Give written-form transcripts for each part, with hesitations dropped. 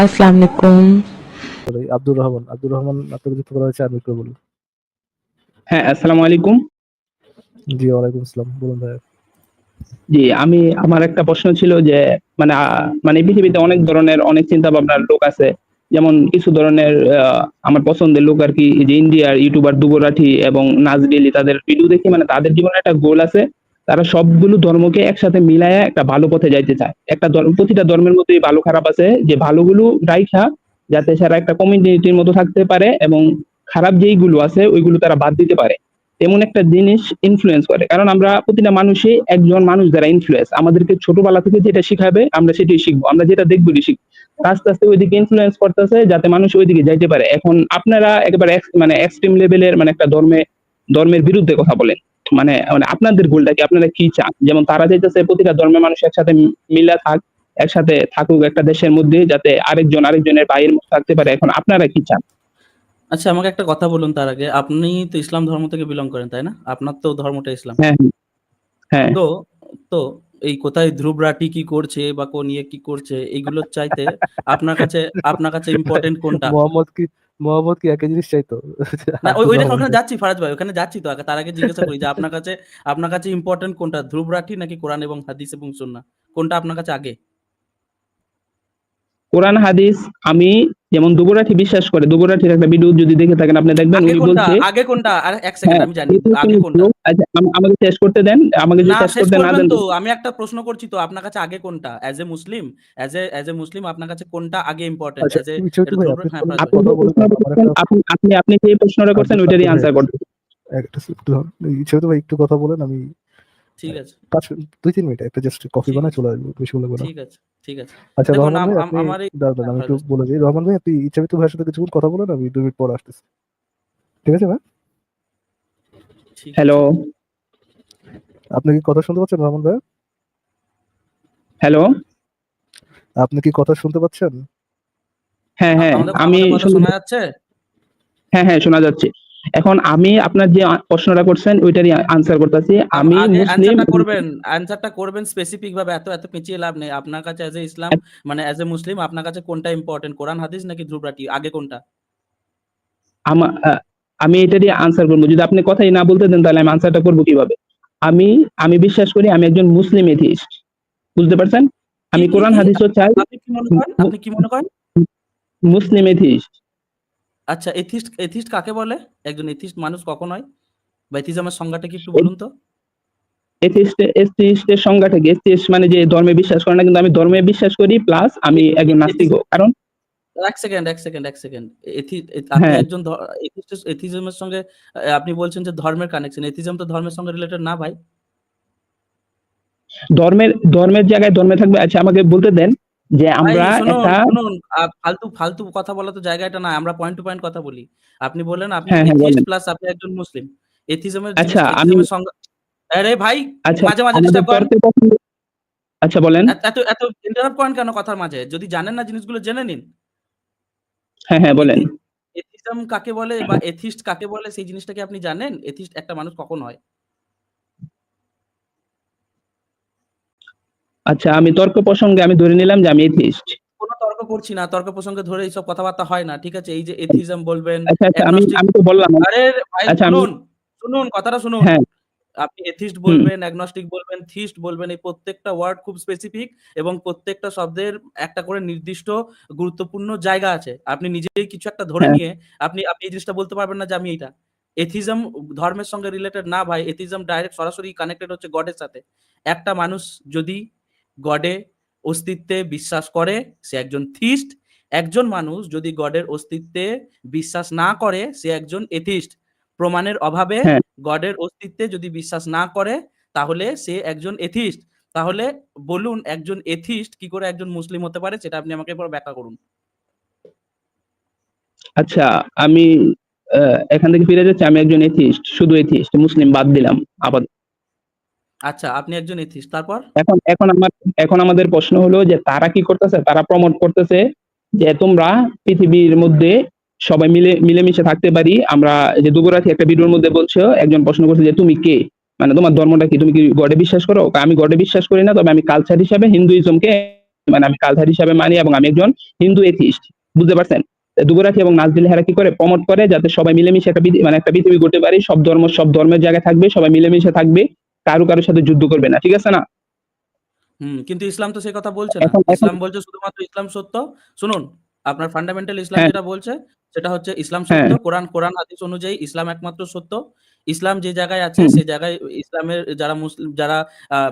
আসসালামু আলাইকুম। আব্দুর রহমান আপনাকে যুক্ত করা হয়েছে, আমি একটু বলুন। হ্যাঁ, আসসালামু আলাইকুম। জি, ওয়ালাইকুম আসসালাম, বলুন ভাই। জি, আমার একটা প্রশ্ন ছিল যে মানে পৃথিবীতে অনেক ধরনের অনেক চিন্তা ভাবনার লোক আছে। যেমন কিছু ধরনের আমার পছন্দের লোক আরকি, যে ইন্ডিয়ার ইউটিউবার দুবরাঠি এবং নাজরিলি, তাদের ভিডিও দেখি মানে তাদের জীবনে একটা গোল আছে। তারা সবগুলো ধর্মকে একসাথে মিলায়া একটা ভালো পথে যাইতে চায়। প্রতিটা ধর্মের মধ্যেই ভালো খারাপ আছে, যে ভালোগুলো রাইখা যাতে সারা একটা কমিউনিটির মতো থাকতে পারে এবং খারাপ যেইগুলো আছে ওইগুলো তারা বাদ দিতে পারে। এমন একটা জিনিস ইনফ্লুয়েন্স করে। কারণ আমরা প্রতিটা মানুষই একজন মানুষ দ্বারা ইনফ্লুয়েন্স। আমাদেরকে ছোটবেলা থেকে যেটা শিখাবে আমরা সেটাই শিখবো। আমরা যেটা দেখবো ওইটাই শিখবো। আস্তে, আস্তে ওইদিকে ইনফ্লুয়েন্স করতেছে যাতে মানুষ ওইদিকে যাইতে পারে। এখন আপনারা একেবারে মানে এক্সট্রিম লেভেলের মানে একটা ধর্মের বিরুদ্ধে কথা বলেন। মানে মানে আপনাদের গোলটা কি? আপনারা কি চান? যেমন তারা চাইতেছে প্রতিটা ধর্মের মানুষ একসাথে মিলা থাক, একসাথে থাকুক একটা দেশের মধ্যে, যাতে আরেকজনের ভাইয়ের মতো থাকতে পারে। এখন আপনারা কি চান? আচ্ছা, আমাকে একটা কথা বলুন তার আগে। আপনি তো ইসলাম ধর্ম থেকে বিলং করেন, তাই না? আপনার তো ধর্মটা ইসলাম। হ্যাঁ, হ্যাঁ। তো তো এই কোথায় ধ্রুব রাঠি কি করছে বা কোন ইয়ে কি করছে এইগুলোর চাইতে আপনার কাছে ইম্পর্টেন্ট কোনটা? মোহাম্মদ কি মোহাম্মদ কি একই জিনিস চাইতো? না, আব্দুর ওইটা রহমান ওখানে ভাই। যাচ্ছি ফারাজ ভাই, ওখানে যাচ্ছি তো। তার আগে জিজ্ঞাসা করি যে আপনার কাছে ইম্পর্টেন্ট কোনটা? ধ্রুব রাঠি নাকি কোরআন এবং হাদিস এবং সুন্নাহ? কোনটা আপনার কাছে আগে? কোরআন হাদিস। আমি যেমন দুবরাঠি বিশ্বাস করে, দুবরাঠির একটা ভিডিও যদি দেখে থাকেন আপনি দেখবেন আগে উনি কোনটা? বলছে। আগে কোনটা? আর ১ সেকেন্ড হ্যাঁ, আমি জানি। এটা আগে কোনটা? আচ্ছা, আমাকে শেষ করতে দেন। আমাকে যদি না, শেষ শেষ করতে না করবেন দেন তো। আমি একটা প্রশ্ন করছি তো, আপনার কাছে আগে কোনটা? অ্যাজ এ মুসলিম আপনার কাছে কোনটা আগে ইম্পোর্টেন্ট? আচ্ছা, আপনি ইচ্ছামিত ভাই, আপনি হ্যাঁ, একটু ফারাজ ভাই। আপনি যে কথা বলেন। প্রশ্নটা আমার করছেন, একটা আপনি যে প্রশ্নটা করছেন ওইটারই আব্দুর ভাই, আনসার করতে। একটু ইচ্ছামিত ভাই, একটু কথা বলেন। আমি ঠিক আছে, 2-3 মিনিট একটা জাস্ট কফি ঠিক বানায় আছে, চলে আসবো, বেশি বলবো না। ঠিক আছে, ঠিক আছে। আচ্ছা দেখুন রহমান ভাই, আপনি আমার এই দাঁড়ান, হ্যাঁ, আমি ফারাজ একটু ভাই। বলে যাই। রহমান ভাই, আপনি ইচ্ছামিত ভাইয়ের সাথে কিছুক্ষণ কথা বলেন, আমি 2 মিনিট পর আসতেছি। ঠিক আছে ভাই? ঠিক হ্যালো, আছে। আপনি কি কথা শুনতে পাচ্ছেন রহমান ভাই? হ্যালো। আপনি কি কথা শুনতে পাচ্ছেন? হ্যাঁ, হ্যাঁ। আমাদের আমি আমাদের কথা শোনা যাচ্ছে? হ্যাঁ, হ্যাঁ, শোনা যাচ্ছে। এখন আমি আপনার যে প্রশ্নটা করছেন ওইটারই আনসার করতেছি। আমি আগে মুসলিম। অ্যানসারটা করবেন স্পেসিফিক ভাবে। এত পেঁচিয়ে লাভ নেই। আপনার কাছে অ্যাজ এ ইসলাম মানে অ্যাজ এ মুসলিম আপনার কাছে কোনটা ইম্পোর্টেন্ট? কোরআন হাদিস নাকি ধ্রুব রাঠি? আগে কোনটা? আমা আ আমি এটারই আনসার করব। যদি আপনি কথাই না বলতে দেন তাহলে আমি আনসারটা করব কিভাবে? আমি আমি বিশ্বাস করি আমি একজন মুসলিম এথিস্ট। বুঝতে পারছেন? আমি কোরআন কি? হাদিসও চাই। আপনি কি মনে মু করেন? মু আপনি কি মনে করেন? মুসলিম এথিস্ট। আচ্ছা, এথিস্ট কাকে বলে? একজন এথিস্ট মানুষ কখন হয়? বা এথিজমের সংজ্ঞাটা কি একটু বলুন তো? এথিস্টের সংজ্ঞাটা কি? এথিস্ট মানে যে ধর্মে বিশ্বাস করে না, কিন্তু আমি ধর্মে বিশ্বাস করি প্লাস আমি একজন এথিজম নাস্তিকও। কারণ ১ সেকেন্ড। আপনি হ্যাঁ, একজন এথিজমের সঙ্গে আপনি বলছেন যে ধর্মের কানেকশন। এথিজম তো ধর্মের সঙ্গে রিলেটেড না ভাই। ধর্মের জায়গায় ধর্মে থাকবে। আচ্ছা, আমাকে বলতে দেন যে ভাই আমরা শুনুন, একটা। শুনুন। ফালতু কথা বলা তো জায়গা এটা না। আমরা পয়েন্ট টু পয়েন্ট কথা বলি। আপনি বললেন আপনি হ্যাঁ, হ্যাঁ, এথিস্ট বলেন। প্লাস আপনি একজন মুসলিম। আচ্ছা, আমি এথিজমের সংজ্ঞা আরে ভাই আচ্ছা, মাঝে আমাদের ডিস্টার্ব করেন। তর্কে পছন্দ। আচ্ছা, বলেন। এত ইন্টারাপ্ট করেন কেন কথার মাঝে? যদি জানেন না জিনিসগুলো জেনে নিন। হ্যাঁ, হ্যাঁ, বলেন। এথি এথিজম কাকে বলে বা এথিস্ট কাকে বলে সেই জিনিসটা কি আপনি জানেন? এথিস্ট একটা মানুষ কখন হয়? আচ্ছা, আমি তর্ক প্রসঙ্গে আমি ধরে নিলাম যে আমি এথিস্ট। কোন তর্ক করছি না। তর্ক প্রসঙ্গে ধরে এইসব কথাবার্তা হয় না। ঠিক আছে? এই যে এথিজম বলবেন, আচ্ছা, আচ্ছা, আমি অ্যাগনস্টিক আমি তো বললাম। আরে ভাই আচ্ছা, আমি শুনুন কথাটা শুনুন। হ্যাঁ, আপনি এথিস্ট হুম, বলবেন, অ্যাগনস্টিক বলবেন, থিস্ট বলবেন। এই প্রত্যেকটা ওয়ার্ড খুব স্পেসিফিক এবং প্রত্যেকটা শব্দের একটা করে নির্দিষ্ট গুরুত্বপূর্ণ জায়গা আছে। আপনি নিজেই কিছু একটা ধরে হ্যাঁ, নিয়ে আপনি এই জিনিসটা বলতে পারবেন না যে আমি এইটা। এথিজম ধর্মের সঙ্গে রিলেটেড না ভাই। এথিজম ডাইরেক্ট সরাসরি কানেক্টেড হচ্ছে গডের সাথে। একটা মানুষ যদি গডে অস্তিত্বে বিশ্বাস করে সে একজন থিস্ট। একজন মানুষ যদি গডের অস্তিত্বে বিশ্বাস না করে সে একজন এথিস্ট। প্রমাণের অভাবে হ্যাঁ। গডের অস্তিত্বে যদি বিশ্বাস না করে তাহলে সে একজন এথিস্ট। তাহলে বলুন একজন এথিস্ট কি করে একজন মুসলিম হতে পারে সেটা আপনি আমাকে এবার ব্যাখ্যা করুন। আচ্ছা, আমি আ এখান থেকে ফিরে যাচ্ছি। আমি একজন এথিস্ট, শুধু এথিস্ট, মুসলিম বাদ দিলাম আপাতত। আচ্ছা, আপনি একজন এথিস্ট। তারপর? এখন এখন আমাদের প্রশ্ন হলো যে তারা কি করতেছে? তারা প্রমোট করতেছে যে তোমরা পৃথিবীর মধ্যে সবাই মিলেমিশে থাকতে পারি। আমরা এই যে দুবরাতি একটা ভিডিওর মধ্যে বলছো, একজন প্রশ্ন করছে যে তুমি কে? মানে তোমার ধর্মটা কি? তুমি কি গডে বিশ্বাস করো? আমি গডে বিশ্বাস করি না। তবে আমি কালচার হিসাবে হিন্দুইজমকে মানে আমি কালচার হিসাবে মানি এবং আমি একজন হিন্দু এথিস্ট, বুঝতে পারছেন? দুবরাতি এবং নাজদিল হেরা কি করে প্রমোট করে যাতে সবাই মিলেমিশে একটা মানে একটা পৃথিবী করতে পারি, সব ধর্মের জায়গায় থাকবে, সবাই মিলেমিশে থাকবে, কারোর সাথে যুদ্ধ করবে না, ঠিক আছে না? কিন্তু ইসলাম তো সেই কথা বলছে না। এখন এখন ইসলাম বলছে শুধুমাত্র ইসলাম সত্য। শুনুন, আপনার ফান্ডামেন্টাল ইসলাম হ্যাঁ যেটা বলছে সেটা হচ্ছে ইসলাম হ্যাঁ সত্য। কোরআন হাদিস অনুযায়ী ইসলাম একমাত্র সত্য। ইসলাম যে জায়গায় আছে হুম সে জায়গায় ইসলামের যারা মুসলিম যারা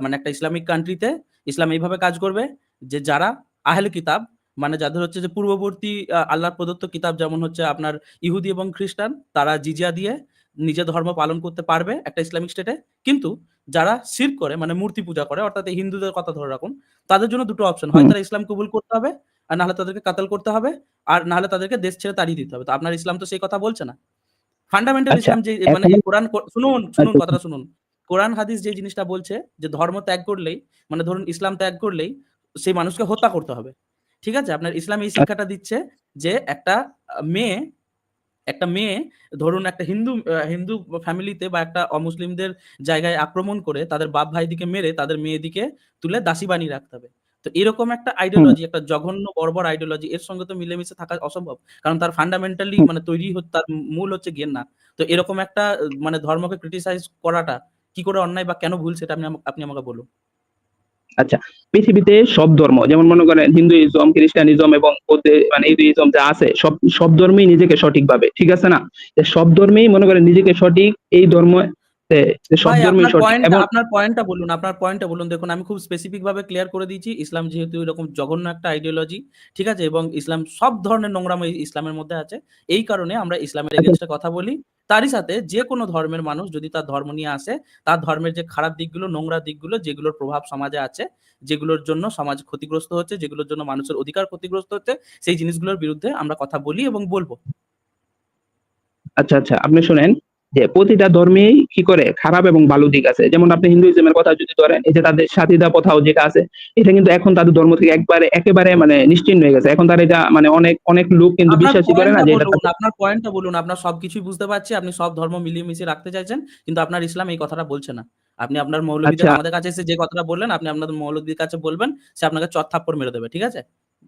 মানে একটা ইসলামিক কান্ট্রিতে ইসলাম এইভাবে কাজ করবে যে যারা আহলে কিতাব মানে যাদের হচ্ছে যে পূর্ববর্তী আল্লাহর প্রদত্ত কিতাব যেমন হচ্ছে আপনার ইহুদি এবং খ্রিস্টান তারা জিজিয়া দিয়ে নিজের ধর্ম পালন করতে পারবে একটা ইসলামিক স্টেটে। কিন্তু যারা শিরক করে মানে মূর্তি পূজা করে অর্থাৎ এই হিন্দুদের কথা ধরে রাখুন, তাদের জন্য ২ টো অপশন। হয় হুম তারা ইসলাম কবুল করতে হবে, আর না হলে তাদেরকে কাতল করতে হবে, আর না হলে তাদেরকে দেশ ছেড়ে তাড়িয়ে দিতে হবে। তো আপনার ইসলাম তো সেই কথা বলছে না। ফান্ডামেন্টাল আচ্ছা ইসলাম যে মানে এখন এই কোরআন শুনুন আচ্ছা কথাটা শুনুন। কোরআন হাদিস যে জিনিসটা বলছে যে ধর্ম ত্যাগ করলেই মানে ধরুন ইসলাম ত্যাগ করলেই সেই মানুষকে হত্যা করতে হবে। ঠিক আছে? আপনার ইসলাম এই শিক্ষাটা দিচ্ছে যে মেয়ে একটা মেয়ে ধরুন একটা হিন্দু ফ্যামিলিতে বা একটা অমুসলিমদের জায়গায় আক্রমণ করে তাদের বাপ ভাইদিকে মেরে তাদের মেয়েদিকে তুলে দাসী বানিয়ে রাখতে হবে। তো এরকম একটা হুম আইডিওলজি, একটা জঘন্য বর্বর আইডিওলজি এর সঙ্গে তো মিলেমিশে থাকা অসম্ভব। কারণ তার ফান্ডামেন্টালি হুম মানে তার মূল হচ্ছে ঘেন্না। তো এরকম একটা মানে ধর্মকে ক্রিটিসাইজ করাটা কি করে অন্যায় বা কেন ভুল সেটা আপনি আমাকে বলুন। আচ্ছা, পৃথিবীতে সব ধর্ম যেমন মনে করেন হিন্দুইজম, খ্রিস্টানিজম এবং মানে ইউদাইজম যা আছে সব ধর্মই নিজেকে সঠিক ভাবে, ঠিক আছে না? যে সব ধর্মেই মনে করেন নিজেকে সঠিক, এই ধর্ম সব ভাই ধর্মই সঠিক এবং আপনার পয়েন্টটা বলুন। দেখুন আমি খুব স্পেসিফিক ভাবে ক্লিয়ার করে দিয়েছি। ইসলাম যেহেতু এরকম জঘন্য একটা আইডিওলজি, ঠিক আছে? এবং ইসলাম সব ধরনের নোংরামো ইসলামের মধ্যে আছে। এই কারণে আমরা ইসলামের আচ্ছা এগেইনস্ট এ কথা বলি। তারই সাথে যেকোনো ধর্মের মানুষ যদি তার ধর্ম নিয়ে আসে, তার ধর্মের যে খারাপ দিকগুলো, নোংরা দিকগুলো যেগুলোর প্রভাব সমাজে আছে, যেগুলোর জন্য সমাজ ক্ষতিগ্রস্ত হচ্ছে, যেগুলোর জন্য মানুষের অধিকার ক্ষতিগ্রস্ত হচ্ছে, সেই জিনিসগুলোর বিরুদ্ধে আমরা কথা বলি এবং বলব। আচ্ছা আচ্ছা, আপনি শুনেন যে প্রতিটা ধর্মেই কি করে খারাপ এবং ভালো দিক আছে। যেমন আপনি হিন্দুইজমের কথা যদি ধরেন, এই যে তাদের সাতিদা প্রথাও যেটা আছে, এটা কিন্তু এখন তাদের ধর্ম থেকে একেবারে মানে নিশ্চিহ্ন হয়ে গেছে। এখন তারা এটা মানে অনেক অনেক লোক কিন্তু বিশ্বাসই করে না যে এটা তাদের। আপনার পয়েন্টটা বলুন। আপনার সবকিছুই বুঝতে পারছি। আপনি সব ধর্ম মিলিয়ে মিশিয়ে রাখতে চাইছেন। কিন্তু আপনার ইসলাম এই কথাটা বলছে না। আপনি আপনার মৌলবীদের আচ্ছা আমাদের কাছে এসে যে কথাটা বললেন, আপনি আপনাদের মৌলবীর কাছে বলবেন, সে আপনাকে চড় থাপ্পড় মেরে দেবে। ঠিক আছে?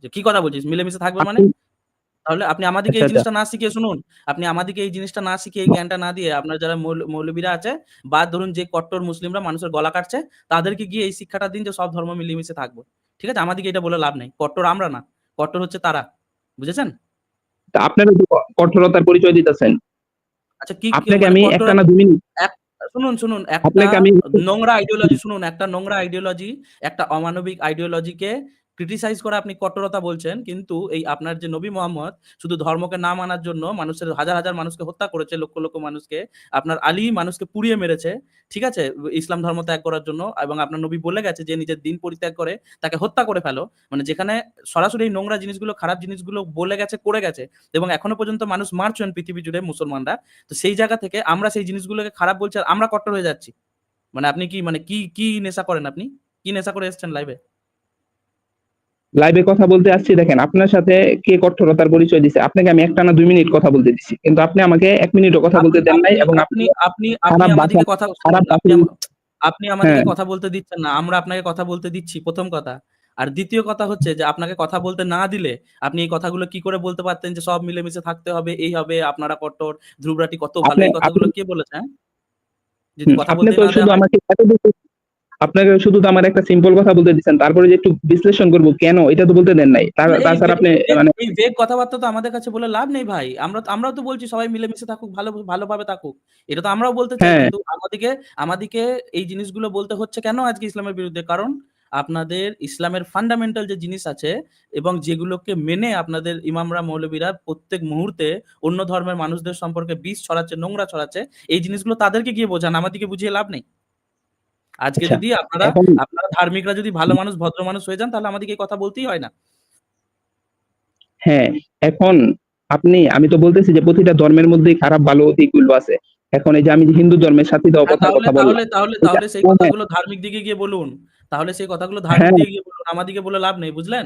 যে কি কথা বলছিস? মিলেমিশে থাকবে মানে? আপনি তাহলে আপনি আমাদেরকে আচ্ছা এই আচ্ছা জিনিসটা না শিখিয়ে শুনুন, আপনি আমাদেরকে এই জিনিসটা না শিখিয়ে এই জ্ঞানটা না দিয়ে আপনার যারা মৌলবীরা আছে বা ধরুন যে কট্টর মুসলিমরা মানুষের গলা কাটছে, তাদেরকে গিয়ে এই শিক্ষাটা দিন যে সব ধর্ম মিলিয়ে মিশে থাকবো। ঠিক আছে? আমাদেরকে এটা বলে লাভ নেই। কট্টর আমরা না। কট্টর হচ্ছে তারা। বুঝেছেন? তা আপনারা তো কঠোরতার পরিচয় দিতেছেন। আচ্ছা কি আপনাকে মানে আমি কট্টর একটা না ২ মিনিট এক শুনুন একটা আপনাকে আমি নোংরা আইডিওলজি শুনুন, একটা নোংরা আইডিওলজি, একটা অমানবিক আইডিওলজিকে ক্রিটিসাইজ করে আপনি কট্টরতা বলছেন। কিন্তু এই আপনার যে নবী মোহাম্মদ শুধু ধর্মকে না মানার জন্য মানুষের হাজার মানুষকে হত্যা করেছে, লক্ষ মানুষকে। আপনার আলী মানুষকে পুড়িয়ে মেরেছে। ঠিক আছে? ইসলাম ধর্ম ত্যাগ করার জন্য এবং আপনার নবী বলে গেছে যে নিজের দিন পরিত্যাগ করে তাকে হত্যা করে ফেলো। মানে যেখানে সরাসরি এই নোংরা জিনিসগুলো, খারাপ জিনিসগুলো বলে গেছে, করে গেছে এবং এখনো পর্যন্ত মানুষ মারছেন পৃথিবী জুড়ে মুসলমানরা। তো সেই জায়গা থেকে আমরা সেই জিনিসগুলোকে খারাপ বলছি আর আমরা কট্টর হয়ে যাচ্ছি। মানে আপনি কি মানে কি নেশা করেন আপনি? কি নেশা করে এসেছেন লাইভে? লাইভে কথা বলতে আসছি, দেখেন আপনার সাথে কে কঠোরতার পরিচয় দিছে। আপনাকে আমি একটানা ২ মিনিট কথা বলতে দিছি। কিন্তু আপনি আমাকে ১ মিনিটও কথা আপনি বলতে দেন নাই আপনি এবং আপনি আপনি আপনি আপনি খারাপ ভাষা আমাদেরকে কথা খারাপ শুনুন, ভাষা আপনি আমাদেরকে হ্যাঁ, কথা বলতে দিচ্ছেন না। আমরা আপনাকে কথা বলতে দিচ্ছি, ১ম কথা। আর ২য় কথা হচ্ছে যে আপনাকে কথা বলতে না দিলে আপনি এই কথাগুলো কি করে বলতে পারতেন যে সব মিলেমিশে থাকতে হবে, এই হবে, আপনারা কট্টর, ধ্রুবরাটি কত ভালো। আপনি এই আপনি কথাগুলো কে বলেছে, হ্যাঁ? যদি কথা আপনি বলতেই তো না শুধু দেয়া হয়? আমাকে আপনাকে শুধু তো আমার একটা সিম্পল কথা বলতে দিচ্ছেন। তারপরে যে একটু বিশ্লেষণ করব কেন, এটা তো বলতে দেন নাই। না তাছাড়া আপনি মানে এই ভেগ কথাবার্তা তো আমাদের কাছে বলে লাভ নেই ভাই। আমরাও তো বলছি সবাই মিলেমিশে থাকুক, ভালোভাবে থাকুক। এটা তো আমরাও বলতে চাই। হ্যাঁ, কিন্তু আমাদিকে এই জিনিসগুলো বলতে হচ্ছে কেন আজকে ইসলামের বিরুদ্ধে? কারণ আপনাদের ইসলামের ফান্ডামেন্টাল যে জিনিস আছে এবং যেগুলোকে মেনে আপনাদের ইমামরা, মৌলবীরা প্রত্যেক মুহূর্তে অন্য ধর্মের মানুষদের সম্পর্কে বিষ ছড়াচ্ছে, নোংরা ছড়াচ্ছে। এই জিনিসগুলো তাদেরকে গিয়ে বোঝান। আমাদেরকে বুঝিয়ে লাভ নেই। আজকে আচ্ছা যদি আপনারা এখন আপনারা ধার্মিকরা যদি ভালো মানুষ, ভদ্র মানুষ হয়ে যান তাহলে আমাদেরকে এই কথা বলতেই হয় না। হ্যাঁ, এখন আমি তো বলতেছি যে প্রতিটা ধর্মের মধ্যেই খারাপ ভালো দিকগুলো আছে। এখন এই যে আমি যে হিন্দু ধর্মের সাথীদাও হ্যাঁ, কথার তাহলে কথা তাহলে বললাম। তাহলে এটা তাহলে সেই হ্যাঁ, কথাগুলো ধার্মিক দিকে গিয়ে বলুন। তাহলে সেই কথাগুলো ধার্মিক হ্যাঁ, দিকে গিয়ে বলুন। আমাদিকে বলে লাভ নেই, বুঝলেন?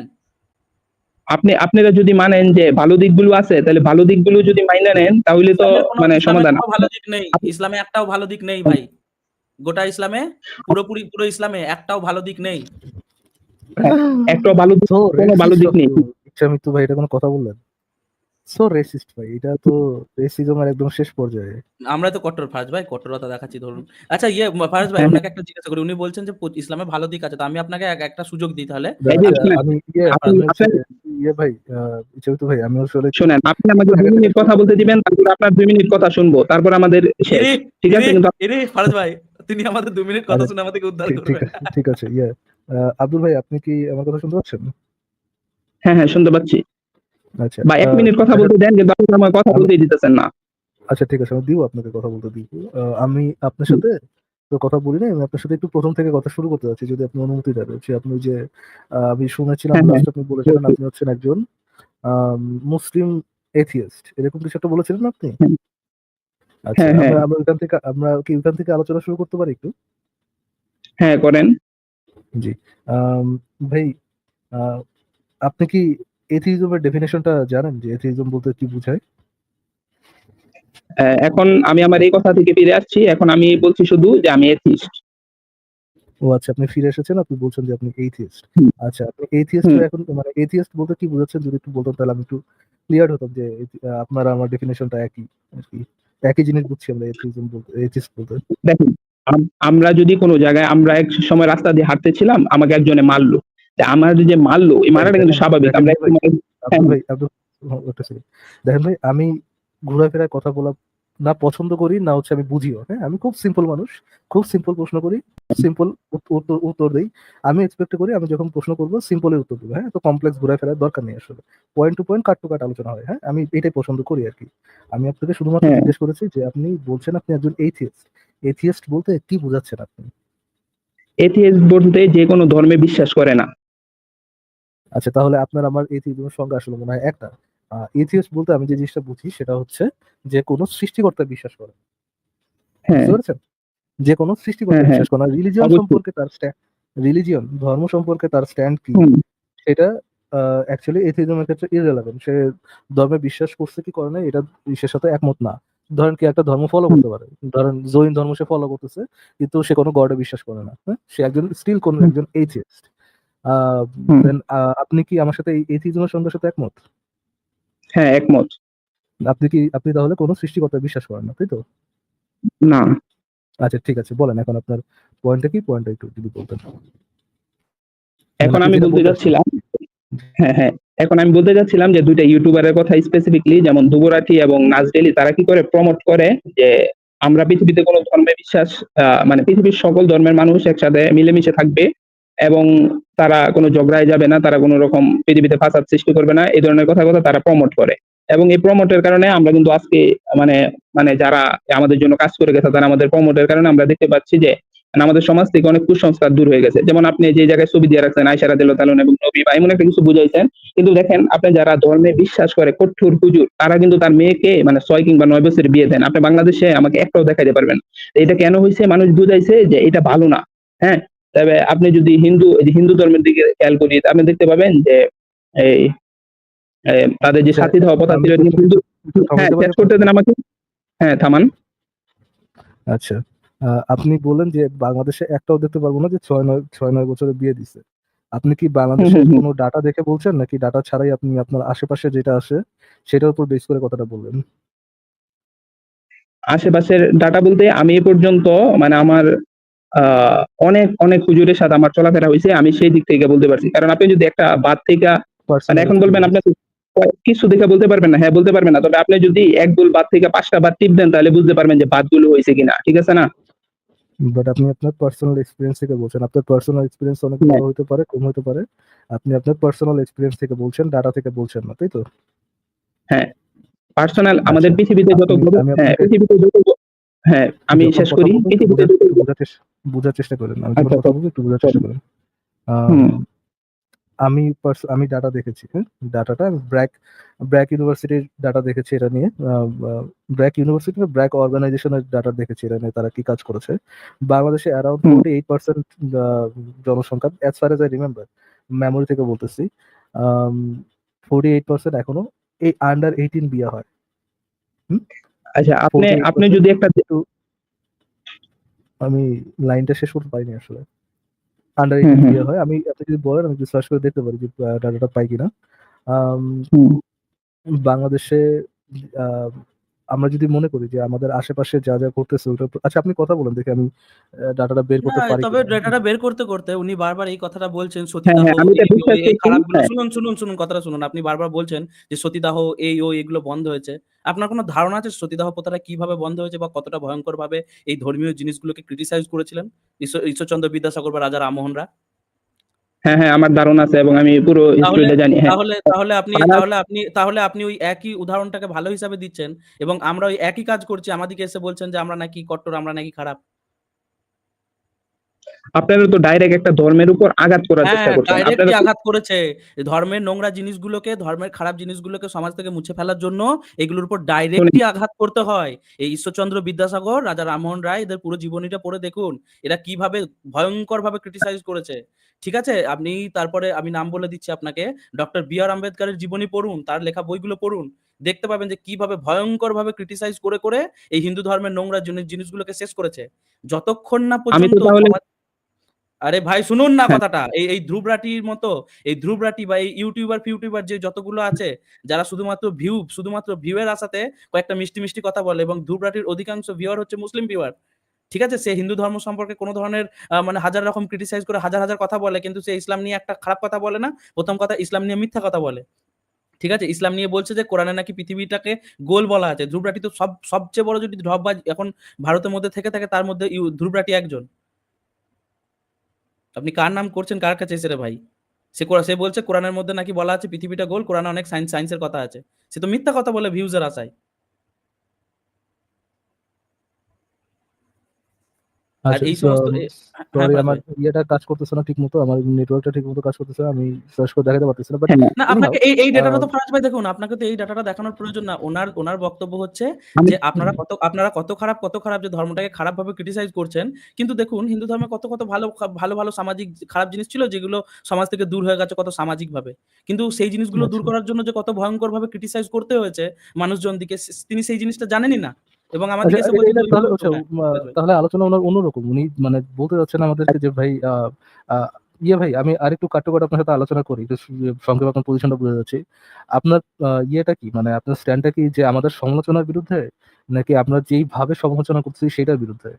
আপনারা যদি মানেন যে ভালো দিকগুলো আছে, তাহলে ভালো দিকগুলো যদি মাইনা নেন তাহলে তো মানে ইসলামের সমাধান। কোনো ভালো দিক নেই। ইসলামে একটাও ভালো দিক নেই ভাই। গোটা ইসলামে পুরো ইসলামে একটাও ভালো দিক নেই। একটা ভালো দিক, সো কোনো ভালো রেসিস্ট দিক অফ নেই। ইউ ইচ্ছামিত্তু ভাই, এটা কোনো কথা বললেন? সো রেসিস্ট ভাই, এটা তো রেসিজমের একদম শেষ পর্যায়ে। আমরা তো কট্টর ফার্স্ট ভাই, কট্টরতা দেখাচ্ছি ধরুন। আচ্ছা ফার্স্ট ভাই হ্যাঁ, হ্যাঁ। আপনাকে একটা জিজ্ঞাসা করি, উনি বলছেন যে ইসলামে ভালো দিক আছে, তো আমি আপনাকে একটা সুযোগ দিই তাহলে। এই যে আচ্ছা, শুনেন, আমি আপনি আমি হচ্ছে আপনার ভাই, ইচ্ছামিত্তু ভাই, আমি আসলে একটু শুনেন, আপনি আমাকে একটু 2 হেঁটে মিনিট হেঁটে শুরু কথা করতে বলতে চাই। দিবেন, তারপর আপনার 2 মিনিট কথা শুনবো, তারপর আমাদের শেষ। এরে ঠিক এরে আছে? কিন্তু এরে ফারজ ভাই, তিনি আমাদের 2 মিনিট কথা আচ্ছা, শুনে আমাদেরকে উদ্ধার ঠিক ঠিক করবেন। ঠিক আছে, আব্দুল ভাই, আপনি কি আমার কথা শুনতে পাচ্ছেন? হ্যাঁ, হ্যাঁ, শুনতে পাচ্ছি। আচ্ছা, বা 1 মিনিট কথা দেখেন, বলতে দেন, কিন্তু আপনি আমার কথা আমি বলতেই দিতেছেন না। আচ্ছা ঠিক আছে, আমি দিব, আপনাকে কথা বলতে দিব। আমি আপনার হুম, সাথে তো কথা বলি নাই, আমি আপনার সাথে একটু প্রথম থেকে কথা শুরু করতে যাচ্ছি, যদি আপনি অনুমতি দেন। হচ্ছে আপনি ওই যে আমি শুনেছিলাম হ্যাঁ, হ্যাঁ, লাস্ট আপনি বলেছিলেন অবশ্যই। আপনি হচ্ছেন একজন মুসলিম এথিয়েস্ট, এরকম কিছু একটা বলেছিলেন না আপনি? আচ্ছা, হ্যাঁ, হ্যাঁ, আমরা আমরা ওইখান থেকে আলোচনা শুরু করতে পারি একটু? হ্যাঁ, করেন। জি। আম, ভাই, আহ, আপনি কি এথিইজমের ডেফিনেশনটা জানেন, যে এথিইজম বলতে কি বোঝায়? এখন আমি আমার এই কথা থেকে ফিরে আসছি। এখন আমি বলছি শুধু যে আমি এথিস্ট। ও আচ্ছা, আপনি ফিরে এসেছেন, আপনি বলছেন যে আপনি এইথিস্ট। হুম, আচ্ছা, আপনি এইথিস্ট হুম। এখন, মানে এইথিস্ট বলতে কি বোঝাচ্ছেন যদি একটু বলতেন, তাহলে আমি একটু ক্লিয়ার হতাম যে আপনার আমার ডেফিনেশনটা একই আর কি। একই জিনিস বুঝছি আমরা এথিজম বলতে, এথিস্ট বলতে। দেখেন, আমরা যদি কোনো জায়গায় আমরা এক সময় রাস্তা দিয়ে হাঁটতেছিলাম, আমাকে একজনে মারলো। তা আমার যে মারলো, এই ভাই মারাটা কিন্তু দেখেন, স্বাভাবিক। দেখেন আমরা কি এক ভাই, সময় হ্যাঁ, আব্দুল ভাই, একটা second। দেখেন ভাই, আমি ঘোরাফেরায় কথা বলা না পছন্দ করি, না হচ্ছে আমি বুঝিও। হ্যাঁ, আমি খুব সিম্পল মানুষ, খুব সিম্পল প্রশ্ন করি, সিম্পল উত্তর উত্তর দিই। আমি এক্সপেক্ট করি আমি যখন প্রশ্ন করবো সিম্পলের উত্তর দেবো। হ্যাঁ, তো কমপ্লেক্স ঘোরাফেরার দরকার নেই আসলে। Point to point, cut to cut আলোচনা হয়। হ্যাঁ, আমি এটাই পছন্দ করি আর কি। আমি আপনাকে শুধুমাত্র হ্যাঁ, জিজ্ঞেস করেছি যে আপনি বলছেন আপনি একজন এথিয়েস্ট। এথিয়েস্ট বলতে কি বোঝাচ্ছেন আপনি? এথিস্ট বলতে যে কোনো ধর্মে বিশ্বাস করে না। আচ্ছা, তাহলে আপনার আমার এথিইজমের সঙ্গে আসলে মনে হয় একটা। এথিয়েস্ট বলতে আমি যে জিনিসটা বুঝি সেটা হচ্ছে যে কোনো সৃষ্টিকর্তা বিশ্বাস করে। হ্যাঁ, বুঝতে পেরেছেন? যে কোনো হ্যাঁ, সৃষ্টিকর্তা হ্যাঁ, বিশ্বাস করে না। রিলিজিয়ন অবশ্যই। সম্পর্কে তার রিলিজিয়ন, ধর্ম সম্পর্কে তার স্ট্যান্ড কি, হুম, সেটা অ্যাকচুয়ালি এথিজমের ক্ষেত্রে ইররেলেভেন্ট। সে ধর্মে বিশ্বাস করছে কি করে না, এটা সে সাথে একমত না। ধরেন কি একটা ধর্ম ফলো হুম, করতে পারে, ধরেন জৈন ধর্ম সে ফলো করতেছে, কিন্তু সে কোনো গডে বিশ্বাস করে না। হ্যাঁ, সে একজন স্টিল কোন হুম, একজন এথিস্ট। হুম। দেন আপনি কি আমার সাথে এই এথিজমের সঙ্গে সাথে একমত? হ্যাঁ, একমত। আপনি তাহলে কোনো সৃষ্টিকর্তায় বিশ্বাস করেন না, তাই তো? না, আচ্ছা ঠিক আছে, বলেন এখন আপনার পয়েন্টটা কি, পয়েন্টটা একটু যদি বলতেন। মানে এখন আপনি আমি যেটা বলতে বলতে চাচ্ছেন। যাচ্ছিলাম, হ্যাঁ, হ্যাঁ। এখন আমি বলতে যাচ্ছিলাম যে 2 টা ইউটিউবারের কথা স্পেসিফিকলি, যেমন দুবরাঠি এবং নাজডেলি, তারা কি করে প্রমোট করে যে আমরা পৃথিবীতে কোনো ধর্মে বিশ্বাস মানে পৃথিবীর সকল ধর্মের মানুষ একসাথে মিলেমিশে থাকবে এবং তারা কোনো ঝগড়ায় যাবে না, তারা কোনো রকম পৃথিবীতে ফাসাদ সৃষ্টি করবে না। এই ধরনের কথা তারা প্রমোট করে। এবং এই প্রমোটের কারণে আমরা কিন্তু আজকে মানে মানে যারা আমাদের জন্য কাজ করে গেছে, তারা আমাদের প্রমোটের কারণে আমরা দেখতে পাচ্ছি যে মানে আমাদের সমাজ থেকে অনেক কুসংস্কার দূর হয়ে গেছে। যেমন আপনি যে জায়গায় ছবি দিয়ে রাখছেন আয়েশা রাদিয়াল্লাহু তাআলা এবং নবী বা এমন একটা কিছু বুঝাইছেন। কিন্তু দেখেন, আপনি যারা ধর্মে বিশ্বাস করে কঠোর হুজুর, তারা কিন্তু তার মেয়েকে মানে 6 কিংবা 9 বছরের বিয়ে দেন। আপনি বাংলাদেশে আমাকে একটাও দেখাইতে পারবেন না। এটা কেন হইছে? মানুষ বুঝাইছে যে এটা ভালো না। হ্যাঁ? তবে আপনি যদি এই যে হিন্দু ধর্মের দিকে খেয়াল করি, আপনি দেখতে পাবেন যে এই তাদের যে আচ্ছা, সাথী হওয়া কথা আমি ছিল কি যে একটু হিন্দু। একটু হ্যাঁ, থামাইতে পারি শেষ করতে আপনাকে? দেন আমাকে। হ্যাঁ, থামান। আচ্ছা, আপনি বললেন যে বাংলাদেশে একটাও দেখতে পারবো না যে 6-9 বছরে বিয়ে দিছে। আপনি কি হুম, বাংলাদেশের হুম, হুম। কোনো ডাটা দেখে বলছেন, নাকি ডাটা ছাড়াই আপনি আপনার আশেপাশে যেটা আসে সেটার উপর বেস করে কথাটা বললেন? আশেপাশের ডাটা বলতে আমি এ পর্যন্ত মানে আমার আ অনেক, অনেক হুজুরের সাথে আমার চলাফেরা হইছে। আমি সেই দিক থেকে বলতে পারছি। কারণ আপনি যদি একটা বাত থেকে মানে পার্সোনাল এখন বলবেন এক্সপিরিয়েন্স। আপনি কিছু দেখে বলতে পারবেন না। হ্যাঁ, বলতে পারবেন না। তবে আপনি যদি ১ বুল বাত থেকে ৫ টা বাত টিপ দেন, তাহলে বুঝতে পারবেন যে বাতগুলো হইছে কিনা। ঠিক আছে না? বাট আপনি আপনার পার্সোনাল এক্সপিরিয়েন্স থেকে বলছেন, আপনার পার্সোনাল এক্সপিরিয়েন্স অনেক হ্যাঁ, বড় হতে পারে, কম হতে পারে। আপনি আপনার পার্সোনাল এক্সপিরিয়েন্স থেকে বলছেন, ডাটা থেকে বলছেন না, তাই তো? হ্যাঁ। পার্সোনাল আমাদের আচ্ছা, পৃথিবীতে যত আমি হ্যাঁ, আপনাকে পৃথিবীতে যত হ্যাঁ, আমি যখন শেষ কথা করি। বলবো পৃথিবীতে যত একটু বোঝার চেষ্টা করেন। আমি যখন আচ্ছা, কথা বলবো একটু বোঝার চেষ্টা সরি। করেন। হুম, আমি ডাটা দেখেছি। হ্যাঁ, ডাটাটা ব্র্যাক ইউনিভার্সিটির ডাটা দেখেছি এটা নিয়ে। ব্র্যাক ইউনিভার্সিটি বা ব্র্যাক অর্গানাইজেশনের ডাটা দেখেছি এটা নিয়ে, তারা কি কাজ করেছে। বাংলাদেশে অ্যারাউন্ড হুম। 48% জনসংখ্যা, as far age I remember, memory থেকে বলতেছি, 48% এখনো এই আন্ডার 18 বিয়ে হয়। হুম, আচ্ছা, আপনি ফোর্টি এইট আপনি পার্সেন্ট যদি একটা একটু, আমি লাইনটা শেষ করতে পারিনি আসলে। আন্ডার হুম 18 হুম বিয়ে হয়। আমি আপনি যদি বলেন আমি সার্চ করে দেখতে পারি যে ডাটাটা পাই কিনা। আম, হুম। বাংলাদেশে আহ, আমরা যদি মনে করি যে আমাদের আশেপাশে যা যা ঘটতেছে ওটা আচ্ছা আপনি কথা বলেন দেখি আমি ডাটাটা বের না, করতে পারি তবে কিনা। ডেটাটা বের করতে করতে উনি বারবার এই কথাটা বলছেন, হ্যাঁ সতীদাহ হ্যাঁ, আমি এটা এই ওই বিশ্বাস এই করছি। খারাপগুলো, হ্যাঁ, শুনুন শুনুন শুনুন কথাটা শুনুন, আপনি বারবার বলছেন যে সতীদাহ এই ওই এগুলো বন্ধ হয়েছে। আপনার কোনো ধারণা আছে সতীদাহ প্রথাটা কিভাবে বন্ধ হয়েছে বা কতটা ভয়ঙ্কর ভাবে এই ধর্মীয় জিনিসগুলোকে ক্রিটিসাইজ করেছিলেন ঈশ্বরচন্দ্র বিদ্যাসাগর বা রাজা রামমোহন রায়? হ্যাঁ হ্যাঁ, আমার ধারণা আছে এবং আমি পুরো তাহলে হিস্ট্রিটা জানি। হ্যাঁ, তাহলে তাহলে আপনি তারা তাহলে আপনি ওই একই উদাহরণটাকে ভালো হিসাবে দিচ্ছেন এবং আমরা ওই একই কাজ করছি, আমাদেরকে এসে বলছেন যে আমরা নাকি কট্টর, আমরা নাকি খারাপ। আপনারা তো ডাইরেক্ট একটা ধর্মের উপর আঘাত করার চেষ্টা হ্যাঁ, করছেন। আপনারা ডাইরেক্টলি তো আঘাত করেছে। ধর্মের নোংরা জিনিসগুলোকে, ধর্মের খারাপ জিনিসগুলোকে সমাজ থেকে মুছে ফেলার জন্য এগুলোর উপর শুনেন, ডাইরেক্টলি আঘাত করতে হয়। এই ঈশ্বরচন্দ্র বিদ্যাসাগর, রাজা রামমোহন রায় এদের পুরো জীবনীটা পড়ে দেখুন। এরা কিভাবে ভয়ঙ্করভাবে ক্রিটিসাইজ করেছে। ঠিক আছে? আপনি তারপরে আমি নাম বলে দিচ্ছি আপনাকে। Doctor B.R.. আম্বেদকরের জীবনী পড়ুন, তার লেখা বইগুলো পড়ুন। দেখতে পাবেন যে কিভাবে ভয়ঙ্করভাবে ক্রিটিসাইজ করে এই হিন্দু ধর্মের নোংরা জিনিসগুলোকে শেষ করেছে। যতক্ষণ না আমি তো পর্যন্ত তাহলে সমাজ আরে ভাই শুনুন না হ্যাঁ, কথাটা। এই ধ্রুব রাঠির মতো, এই ধ্রুব রাঠি বা এই ইউটিউবার যে যতগুলো আছে, যারা শুধুমাত্র ভিউ এর আশাতে কয়েকটা মিষ্টি, মিষ্টি কথা বলে এবং ধ্রুব রাঠির অধিকাংশ ভিউয়ার হচ্ছে মুসলিম ভিউয়ার। ঠিক আছে? সে হিন্দু ধর্ম সম্পর্কে কোন ধরনের মানে হাজার রকম ক্রিটিসাইজ করে হাজার কথা বলে, কিন্তু সে ইসলাম নিয়ে একটা খারাপ কথা বলে না। ১ম কথা, ইসলাম নিয়ে মিথ্যা কথা বলে। ঠিক আছে? ইসলাম নিয়ে বলছে যে কোরআনে নাকি পৃথিবীটাকে গোল বলা আছে। ধ্রুব রাঠি তো সবচেয়ে বড় যদি ঢপবাজ এখন ভারতের মধ্যে থেকে থাকে তার মধ্যে ধ্রুব রাঠি একজন। আপনি কার নাম করছেন? কার কাছে এসে রে ভাই? সে বলছে কোরআনের মধ্যে নাকি বলা আছে পৃথিবীটা গোল, কোরআনে অনেক সায়েন্সের কথা আছে। সে তো মিথ্যা কথা বলে ভিউজ এর আশায়। আর আচ্ছা, এই সমস্ত হ্যাঁ, সরি ফরাজ আমার ভাই। ইয়েটা কাজ করতেছে না ঠিক মতো, আমার নেটওয়ার্কটা ঠিক মতো কাজ করতেছে না, আমি সার্চ করে দেখাতে পারতেছি না, বাট হ্যাঁ, না, এনিহাউ আপনাকে এই ডেটাটা তো ফরাজ ভাই দেখুন, আপনাকে তো এই ডাটাটা দেখানোর প্রয়োজন না। ওনার বক্তব্য হচ্ছে আমি যে আপনারা কত খারাপ যে ধর্মটাকে খারাপভাবে ক্রিটিসাইজ করছেন। কিন্তু দেখুন হিন্দু ধর্মে কত ভালো সামাজিক খারাপ জিনিস ছিল যেগুলো সমাজ থেকে দূর হয়ে গেছে কত সামাজিকভাবে। কিন্তু সেই জিনিসগুলো দূর আচ্ছা করার জন্য যে কত ভয়ঙ্করভাবে ক্রিটিসাইজ করতে হয়েছে মানুষজনদিকে তিনি সেই জিনিসটা জানেনই না। এবং আচ্ছা আমাদেরকে এসে বলছেন এটা যে তাহলে আচ্ছা হ্যাঁ, ফরাজ ভাই। তাহলে আলোচনা ওনার অন্যরকম, উনি মানে বলতে চাচ্ছেন আমাদেরকে যে ভাই ভাই আমি আরেকটু কাট্টো করে আপনার সাথে আলোচনা করি, একটু সংক্ষেপে আপনার পজিশনটা বুঝে যাচ্ছি। আপনার ইয়েটা কি, মানে আপনার স্ট্যান্ডটা কি যে আমাদের সমালোচনার বিরুদ্ধে, নাকি আমরা যেইভাবে সমালোচনা করতেছি সেটার বিরুদ্ধে?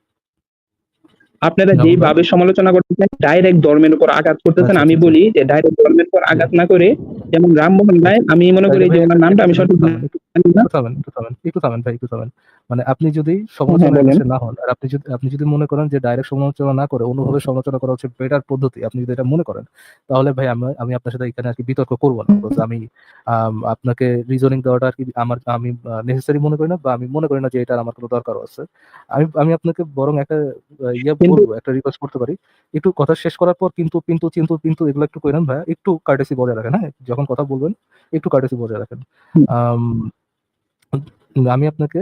আপনারা রাহুল ভাই, যেইভাবে সমালোচনা করতেছেন ডাইরেক্ট ধর্মের উপর আঘাত করতেছেন। আচ্ছা আমি আচ্ছা আচ্ছা, বলি যে ডাইরেক্ট ধর্মের উপর জি, আঘাত না করে, যেমন রামমোহন রায়, আচ্ছা আমি মনে করি তাইলে যে ভাই ওনার নামটা আমি একটু সঠিক থামেন, জানি না। একটু থামেন ভাই, একটু থামেন। মানে আপনি যদি হ্যাঁ হ্যাঁ, সমালোচনায় বলেন। বসে না হন, আর আপনি যদি মনে করেন যে ডাইরেক্ট সমালোচনা না করে অন্যভাবে সমালোচনা করা হচ্ছে বেটার পদ্ধতি, আপনি যদি এটা মনে করেন, তাহলে ভাই আমি আপনার সাথে এখানে আর কি বিতর্ক করবো না, because আমি আপনাকে রিজনিং দেওয়াটা আর কি আমি নেসেসারি মনে করি না, বা আমি মনে করি না যে এটা আমার কোনো দরকারও আছে। আমি আপনাকে বরং একটা কিন্তু বলবো, একটা রিকোয়েস্ট করতে পারি। একটু কথা শেষ করার পর কিন্তু এগুলো একটু কইরেন ভাই, একটু কার্টেসি বজায় রাখেন, হ্যাঁ যখন কথা বলবেন একটু কার্টেসি বজায় রাখেন। আম, আমি আপনাকে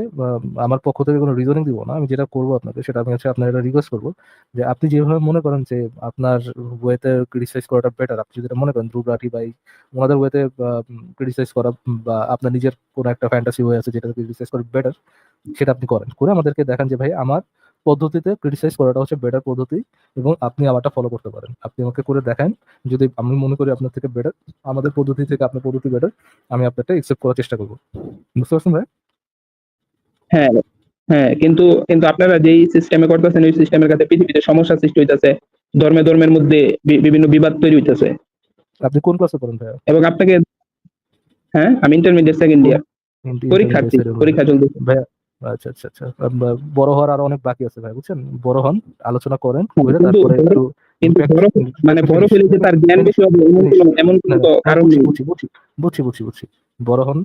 আমার পক্ষ থেকে কোনো রিজনিং দিব না, আমি যেটা করবো আপনাকে সেটা আমি হচ্ছে আপনার একটা রিকোয়েস্ট করবো যে আপনি যেভাবে মনে করেন যে আপনার ওয়েতে ক্রিটিসাইজ করাটা বেটার, আপনি যেটা মনে করেন ধ্রুব রাঠি বা ওনাদের ওয়েতে ক্রিটিসাইজ করা, বা আপনার নিজের কোনো একটা ফ্যান্টাসি ওয়ে আছে যেটা ক্রিটিসাইজ করা বেটার, সেটা আপনি করেন, করে আমাদেরকে দেখান যে ভাই আমার পদ্ধতিতে ক্রিটিসাইজ করাটা হচ্ছে বেটার পদ্ধতি, এবং আপনি আমারটা ফলো করতে পারেন, আপনি আমাকে করে দেখান। যদি আমি মনে করি আপনার থেকে বেটার, আমাদের পদ্ধতি থেকে আপনার পদ্ধতি বেটার, আমি আপনারটা একসেপ্ট করার চেষ্টা করবো। বুঝতে পারছেন ভাই? হ্যাঁ হ্যাঁ, কিন্তু কিন্তু আপনারা যেই সিস্টেমে করতেছেন ওই সিস্টেমের কাছে পৃথিবীতে সমস্যা সৃষ্টি হইতেছে। ধর্মের মধ্যে বিভিন্ন বিবাদ তৈরি হইতেছে। আপনি কোন ক্লাসে পড়েন ভাইয়া? এবং আপনাকে, হ্যাঁ আমি ইন্টারমিডিয়েট সেকেন্ড কোন ইয়ার ইন্টারমিডিয়েট পরীক্ষার্থী, সাইডে পড়েন পরীক্ষা চলতেছে। ভাইয়া? আচ্ছা আচ্ছা আচ্ছা, বড় হওয়ার আরো অনেক বাকি আছে ভাই, বুঝছেন? বড় হন, আলোচনা করেন, হ্যাঁ, করে কিন্তু তারপরে একটু কিন্তু ইম্প্যাক্ট মানে বড় হলে যে তার জ্ঞান ফিনিশ বেশি হবে ফিনিশ এমন কোনো তো হ্যাঁ কারণ বুঝছি নেই। বুঝছি বুঝছি বুঝছি বুঝছি বুঝছি বড় হন,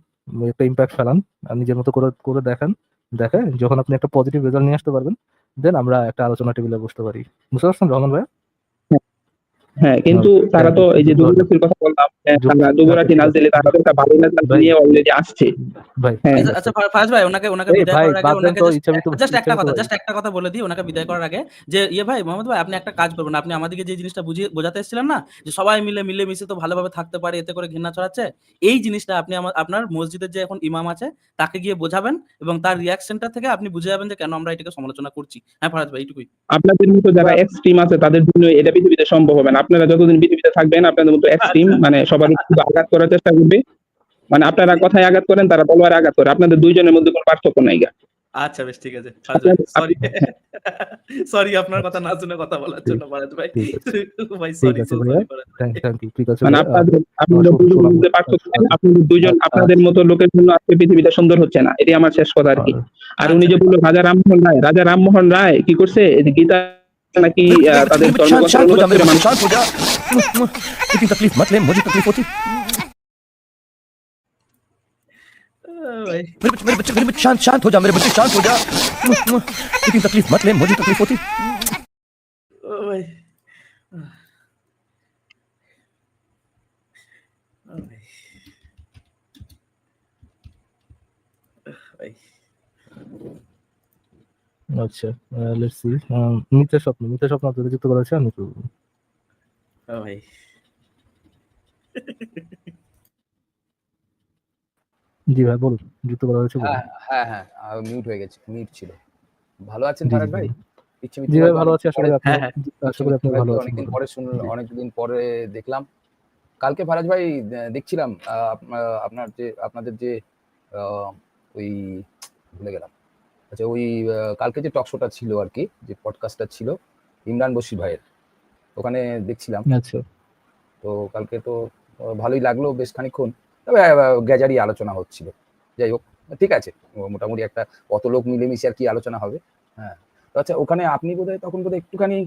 একটা ইম্প্যাক্ট ফেলান, আর নিজের মতো করে করে দেখান, দেখে যখন আপনি একটা পজিটিভ রেজাল্ট নিয়ে আসতে পারবেন, দেন আমরা একটা আলোচনা টেবিলে বসতে পারি। বুঝতে পারছেন রহমান ভাই? হ্যাঁ, কিন্তু তারা তো এই যে যুবরাজের কথা বললাম, তারা যুবরাজে নাচ দিলে তারা তো একটা ভালো রেজাল্ট ভাই নিয়ে অলরেডি আসছে। ভাই হ্যাঁ, ঠিক আচ্ছা আছে। আচ্ছা ফারাজ ভাই, ওনাকে ওনাকে এই বিদায় ভাই করার আগে বাদ দেন ওনাকে তো, জাস্ট একটা ইচ্ছামিত ভাই। জাস্ট একটা কথা বলে দিই ওনাকে বিদায় করার আগে, যে ইয়ে ভাই মোহাম্মদ ভাই, আপনি একটা কাজ করবেন, আপনি আমাদেরকে যে জিনিসটা বোঝাতে এসেছিলেন না, যে সবাই মিলে মিশে তো ভালোভাবে থাকতে পারে, এতে করে ঘৃণা ছড়াচ্ছে, এই জিনিসটা আপনি আপনার মসজিদের যে এখন ইমাম আছে তাকে গিয়ে বোঝাবেন, এবং তার রিয়াকশনটা থেকে আপনি বুঝে যাবেন যে কেন আমরা এটাকে সমালোচনা করছি। হ্যাঁ ফারাজ ভাই, এইটুকুই। আপনাদের মতো যারা এক্সট্রিম আছে তাদের জন্য এটা পৃথিবীতে সম্ভব হবে না। আপনারা যতদিন পৃথিবীতে থাকবেন আপনাদের মতো এক্সট্রিম আচ্ছা মানে সবার উপর শুধু আঘাত করার চেষ্টা করবে। মানে আপনারা কথায় আঘাত করেন, তারা তলোয়ারে আঘাত করে। আপনাদের দুইজনের মধ্যে কোনো পার্থক্য নাই গা। আচ্ছা, বেশ ঠিক আছে ফারাজ ভাই, আপনার সরি হ্যাঁ, সরি আপনার কথা আচ্ছা, না শুনে কথা বলার ঠিক জন্য ফারাজ ভাই। ঠিক আছে, ভাই ঠিক সরি, আছে সো ভাইয়া। সরি ফারাজ ভাই। থ্যাংক ইউ, ঠিক আছে মানে ভাইয়া। আপনাদের দুইজনের শোনাবো। মধ্যে পার্থক্য নাই। আচ্ছা আপনাদের দুইজন আপনাদের আচ্ছা মতো লোকের জন্য আজকে পৃথিবীটা সুন্দর হচ্ছে না। এটাই আমার শেষ কথা আরকি। আর উনি আচ্ছা যে ভাই, বলল রাজা রামমোহন রায় কি করছে? এই যে গীতা নাকি তাদের मेरे बच्चे शांत हो जा, ধর্মগ্রন্থের मेरे অনুবাদ बच्चे করে शांत हो जा। इतनी तकलीफ मत ले, मुझे तकलीफ होती। ভাই मेरे बच्चे शांत शांत हो जा, मेरे बच्चे शांत हो जा। इतनी तकलीफ मत ले, मुझे तकलीफ होती। ও ভাই ও ভাই ভাই আচ্ছা, লেটস সি। মিথ্যা স্বপ্ন আপনাদের যুক্ত করা হয়েছে, আমি তো ও ভাই জি ভাই বলুন, যুক্ত করা হয়েছে বলুন। হ্যাঁ, মিউট হয়ে গেছে, মিউট ছিল। ভালো আছেন জি জি ফারাজ ভাই? বলুন। পিচ্ছি জি মিত্র ভাই ভাইকে ভালো আছি, আশা করি আপনি হ্যাঁ হ্যাঁ আশা করি আপনি ভালো আছেন অনেকদিন বলুন। পরে জি অনেকদিন পরে দেখলাম। কালকে ফারাজ ভাই দেখছিলাম আপনাদের যে আহ, ওই ভুলে গেলাম। আচ্ছা ওই কালকে যে টক শোটা ছিল আর কি, যে পডকাস্টটা ছিল ইমরান বশির ভাইয়ের, ওখানে দেখছিলাম। আচ্ছা তো কালকে তো ভালোই লাগলো বেশ খানিকক্ষণ। তবে গ্যাজারি আলোচনা হচ্ছিল। যাই হোক, ঠিক আছে, মোটামুটি একটা অত লোক মিলেমিশে আর কি আলোচনা হবে। হ্যাঁ, তো আচ্ছা ওখানে আপনি তখন একটুখানি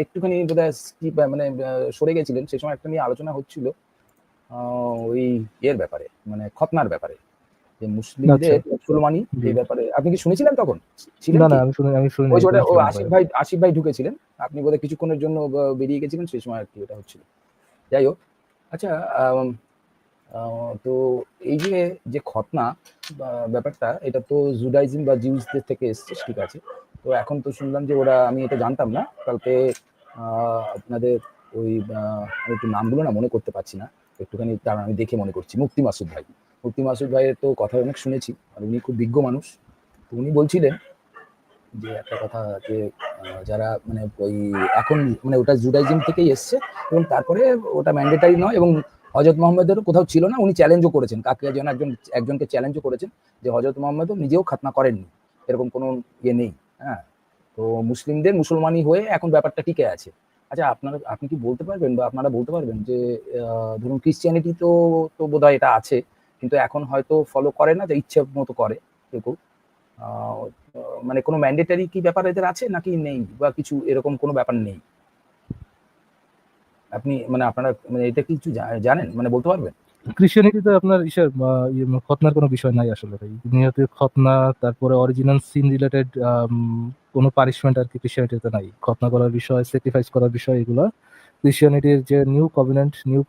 একটুখানি মানে সরে গেছিলেন। সেই সময় একটা নিয়ে আলোচনা হচ্ছিল ওই এর ব্যাপারে, মানে খতনার ব্যাপারে, যে আচ্ছা মুসলিমদের মুসলমানি জি। এই ব্যাপারে আপনি কি শুনেছিলেন তখন? ছিলেন না কি? আমি শুনি ওই নাই, সময়টা একদমই শুনি নাই ভাই। আসিফ ভাই ঢুকেছিলেন। আপনি বোধহয় কিছুক্ষণের জন্য বেরিয়ে গেছিলেন, সেই সময় আর কি এটা হচ্ছিল। যাই হোক, আচ্ছা তো এই যে খতনা ব্যাপারটা, এটা তো জুডাইজম বা জিউসদের থেকে এসছে, ঠিক আছে। তো এখন তো শুনলাম যে ওরা, আমি এটা জানতাম না। কালকে আপনাদের ওই আমি একটু নামগুলো না মনে করতে পারছি না, একটুখানি তার আমি দেখে মনে করছি। মুফতি মাসুদ ভাইয়ের তো কথা অনেক শুনেছি, আর উনি খুব বিজ্ঞ মানুষ। তো উনি বলছিলেন যে একটা কথা, যে যারা মানে ওই এখন মানে ওটা জুডাইজম থেকেই এসছে, এবং তারপরে ওটা ম্যান্ডেটারি নয়, এবং হজরত মোহাম্মদেরও কোথাও ছিল না। উনি চ্যালেঞ্জও করেছেন, কাকে যেন একজনকে চ্যালেঞ্জও করেছেন, যে হজরত মোহাম্মদও নিজেও খাতনা করেননি, এরকম কোনো ইয়ে নেই। হ্যাঁ, তো মুসলমানি হয়ে এখন ব্যাপারটা টিকে আছে। আচ্ছা আপনি কি বলতে পারবেন, বা আপনারা বলতে পারবেন যে ধরুন ক্রিশ্চিয়ানিটি তো বোধহয় এটা আছে, কিন্তু এখন হয়তো ফলো করে না, যে ইচ্ছে মতো করে কেউ কেউ। আহ, মানে কোনো ম্যান্ডেটারি কি ব্যাপার এদের আছে নাকি নেই, বা কিছু এরকম কোনো ব্যাপার নেই? আপনি মানে আপনারা মানে এটা কিছু জানেন, মানে বলতে পারবেন? ক্রিশ্চিয়ানিটিতে আপনার খতনার কোনো বিষয় নাই আসলে ভাই। দুনিয়াতে খতনা, তারপরে অরিজিনাল সিন রিলেটেড কোনো পানিশমেন্ট আর কি ক্রিশ্চিয়ানিটিতে নাই। খতনা করার বিষয়, স্যাক্রিফাইস করার বিষয়, এগুলা ক্রিশ্চিয়ানিটির যে নিউ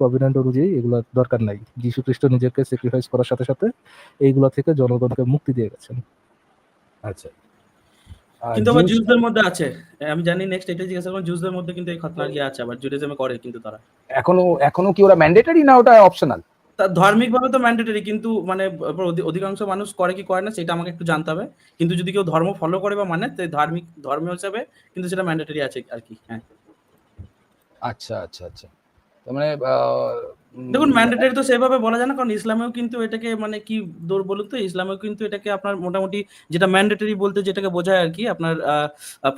কভিনেন্ট অনুযায়ী এগুলা দরকার নাই। যীশু খ্রিস্ট নিজেকে স্যাক্রিফাইস করার সাথে সাথে এইগুলা থেকে জনগণকে মুক্তি দিয়ে গেছেন। আচ্ছা, কিন্তু আবার জিউস জুসদের মধ্যে আছে, আমি জানি নেক্সট এটা জিজ্ঞাসা করুন, জুসদের মধ্যে কিন্তু এই খতনার ইয়ে আছে, আবার জুডাইজমে করে কিন্তু তারা। এখনো কি ওরা ম্যান্ডেটারি না ওটা অপশনাল? তা ধার্মিক ভাবে তো ম্যান্ডেটরি, কিন্তু মানে অধিকাংশ মানুষ করে কি করে না সেটা আমাকে একটু জানতে হবে। কিন্তু যদি কেউ ধর্ম ফলো করে বা মানে, তো ধর্ম হিসাবে কিন্তু সেটা ম্যান্ডেটরি আছে আর কি। হ্যাঁ, আচ্ছা, তার মানে দেখুন ম্যান্ডেটরি তো সেভাবে বলা যায় না, কারণ ইসলামেও কিন্তু এটাকে মানে কি বলুন তো, ইসলামেও কিন্তু এটাকে আপনার মোটামুটি যেটা ম্যান্ডেটরি বলতে যেটাকে বোঝায় আর কি, আপনার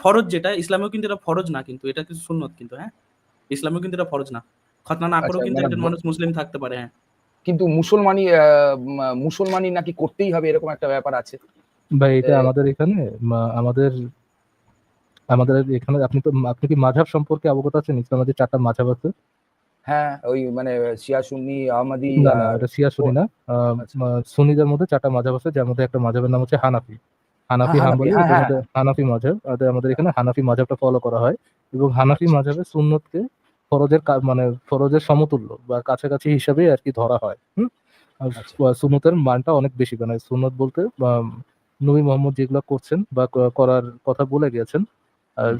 ফরজ যেটা, ইসলামেও কিন্তু এটা ফরজ না, কিন্তু এটা কিছু সুন্নত কিন্তু। হ্যাঁ, ইসলামেও কিন্তু এটা ফরজ না। খতনা না আচ্ছা করেও কিন্তু মানে একজন মানুষ মুসলিম থাকতে পারে। হ্যাঁ, কিন্তু মুসলমানি নাকি করতেই হবে, এরকম একটা ব্যাপার আছে। ভাই এটা আমাদের এখানে আমাদের এখানে আপনি কি মাযহাব সম্পর্কে অবগত আছেন? ইসলামের যে 4টা মাযহাব আছে। হ্যাঁ, ওই মানে শিয়া, সুন্নি, আহমদি না আর এটা শিয়া সুন্নি না। আচ্ছা। সুন্নিদের মধ্যে 4টা মাযহাব আছে, যার মধ্যে একটা মাযহাবের নাম হচ্ছে হানাফি। হানাফি হাম্বলি, হ্যাঁ, ওদের হ্যাঁ, মধ্যে হানাফি মাযহাব, আমাদের এখানে হানাফি মাযহাবটা ফলো করা হয়। এবং হানাফি আচ্ছা, মাযহাবে সুন্নতকে মানে ফরজের সমতুল্য বা কাছাকাছি হিসাবে আর কি ধরা হয়। আর আচ্ছা। সুন্নতের মানটা অনেক বেশি, মানে সুন্নত বলতে নবী মোহাম্মদ যেগুলো করছেন বা করার কথা বলে গিয়েছেন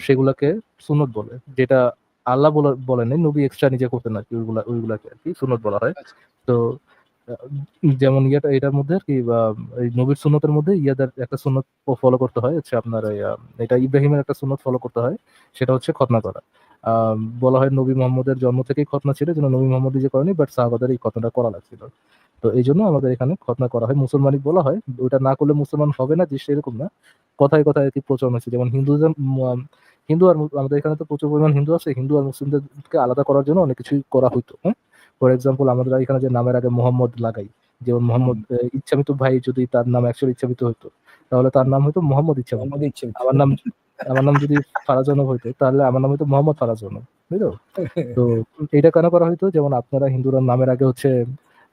সেগুলাকে সুন্নত বলে, যেটা আল্লাহ বলেন নবী এক্সট্রা নিজে করতেন আর কি, ওইগুলাকে আর কি সুন্নত বলা হয়। আচ্ছা। তো যেমন এটার মধ্যে আর কি এই নবীর সুন্নতের মধ্যে ইয়াদের একটা সুন্নত ফলো করতে হয়, হচ্ছে আপনার এটা ইব্রাহিমের একটা সুন্নত ফলো করতে হয়, সেটা হচ্ছে খতনা করা। বলা হয় নবী মোহাম্মদের জন্ম থেকেই খতনা ছিল, যেন নবী মোহাম্মদ নিজে করেনি, বাট সাহাবাদের এই খতনাটা করা লাগছিল। তো এই জন্য আমাদের এখানে খতনা করা হয়। মুসলমানই বলা হয়, ওটা না করলে মুসলমান হবে না যে সেরকম না, কথায় কথায় আর কি প্রচলন হয়েছে। যেমন হিন্দু আর আমাদের এখানে তো প্রচুর পরিমাণ হিন্দু আছে, হিন্দু আর মুসলিমদেরকে আলাদা করার জন্য অনেক কিছুই করা হইতো। ফর এক্সাম্পল, আমাদের এখানে যে নামের আগে মোহাম্মদ লাগাই, যেমন মোহাম্মদ ইচ্ছামিত ভাই যদি তার নাম অ্যাকচুয়ালি ইচ্ছামিত হইতো, তাহলে তার নাম হইতো মোহাম্মদ ইচ্ছামিত। মোহাম্মদ ইচ্ছে আমার নাম যদি ফারাজনব হইতো, তাহলে আমার নাম হইতো মোহাম্মদ ফারাজনব, বুঝলো? তো এটা কেন করা হইতো, যেমন আপনারা হিন্দুরা নামের আগে হচ্ছে